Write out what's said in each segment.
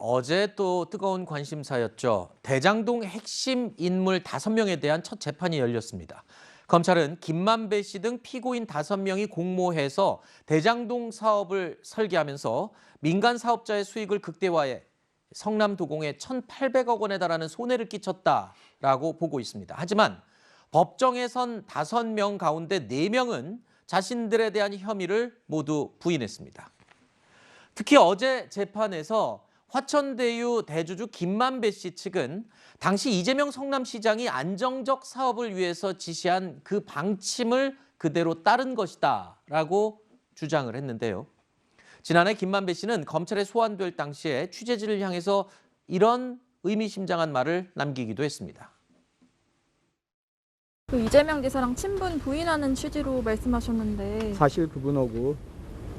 어제 또 뜨거운 관심사였죠. 대장동 핵심 인물 5명에 대한 첫 재판이 열렸습니다. 검찰은 김만배 씨 등 피고인 5명이 공모해서 대장동 사업을 설계하면서 민간 사업자의 수익을 극대화해 성남도공에 1,800억 원에 달하는 손해를 끼쳤다라고 보고 있습니다. 하지만 법정에선 5명 가운데 4명은 자신들에 대한 혐의를 모두 부인했습니다. 특히 어제 재판에서 화천대유 대주주 김만배 씨 측은 당시 이재명 성남시장이 안정적 사업을 위해서 지시한 그 방침을 그대로 따른 것이다라고 주장을 했는데요. 지난해 김만배 씨는 검찰에 소환될 당시에 취재진을 향해서 이런 의미심장한 말을 남기기도 했습니다. 그 이재명 지사랑 친분 부인하는 취지로 말씀하셨는데 사실 그분하고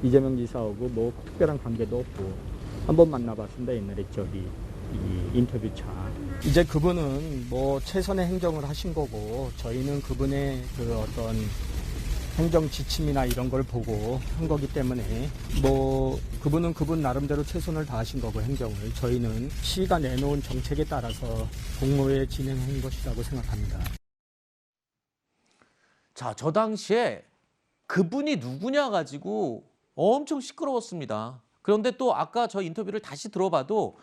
이재명 지사하고 뭐 특별한 관계도 없고 한 번 만나봤습니다. 옛날에 이 인터뷰차. 이제 그분은 뭐 최선의 행정을 하신 거고 저희는 그분의 그 어떤 행정 지침이나 이런 걸 보고 한 거기 때문에 뭐 그분은 그분 나름대로 최선을 다하신 거고 행정을 저희는 시가 내놓은 정책에 따라서 공모에 진행한 것이라고 생각합니다. 자, 저 당시에 그분이 누구냐 가지고 엄청 시끄러웠습니다. 그런데 또 아까 저 인터뷰를 다시 들어봐도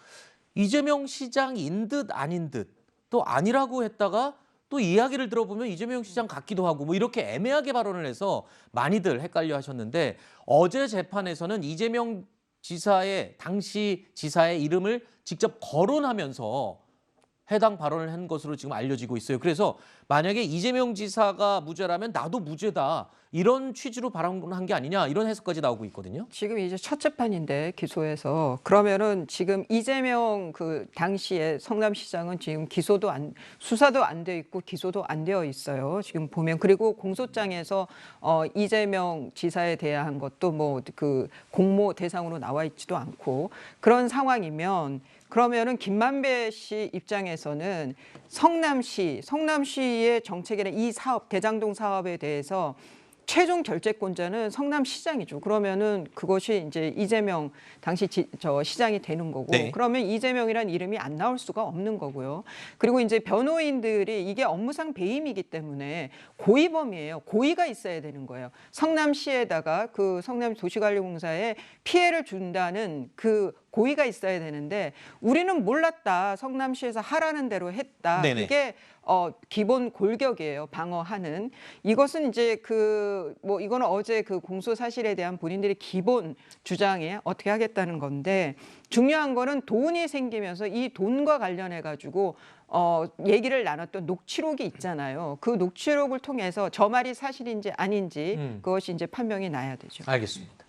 이재명 시장인 듯 아닌 듯 또 아니라고 했다가 또 이야기를 들어보면 이재명 시장 같기도 하고 뭐 이렇게 애매하게 발언을 해서 많이들 헷갈려 하셨는데 어제 재판에서는 이재명 지사의 당시 지사의 이름을 직접 거론하면서 해당 발언을 한 것으로 지금 알려지고 있어요. 그래서 만약에 이재명 지사가 무죄라면 나도 무죄다. 이런 취지로 발언한 게 아니냐 이런 해석까지 나오고 있거든요. 지금 이제 첫 재판인데 기소해서 그러면은 지금 이재명 그 당시에 성남시장은 지금 수사도 안 돼 있고 기소도 안 되어 있어요. 지금 보면 그리고 공소장에서 이재명 지사에 대한 것도 뭐 그 공모 대상으로 나와 있지도 않고 그런 상황이면 그러면은 김만배 씨 입장에서는 성남시의 정책이나 이 사업 대장동 사업에 대해서 최종 결재권자는 성남시장이죠. 그러면은 그것이 이제 이재명 당시 시장이 되는 거고, 네. 그러면 이재명이라는 이름이 안 나올 수가 없는 거고요. 그리고 이제 변호인들이 이게 업무상 배임이기 때문에 고의범이에요. 고의가 있어야 되는 거예요. 성남시에다가 그 성남도시관리공사에 피해를 준다는 그 고의가 있어야 되는데 우리는 몰랐다. 성남시에서 하라는 대로 했다. 네네. 이게 기본 골격이에요. 방어하는. 이것은 이제 이거는 어제 그 공소 사실에 대한 본인들의 기본 주장에 어떻게 하겠다는 건데 중요한 거는 돈이 생기면서 이 돈과 관련해 가지고 얘기를 나눴던 녹취록이 있잖아요. 그 녹취록을 통해서 저 말이 사실인지 아닌지 그것이 이제 판명이 나야 되죠. 알겠습니다.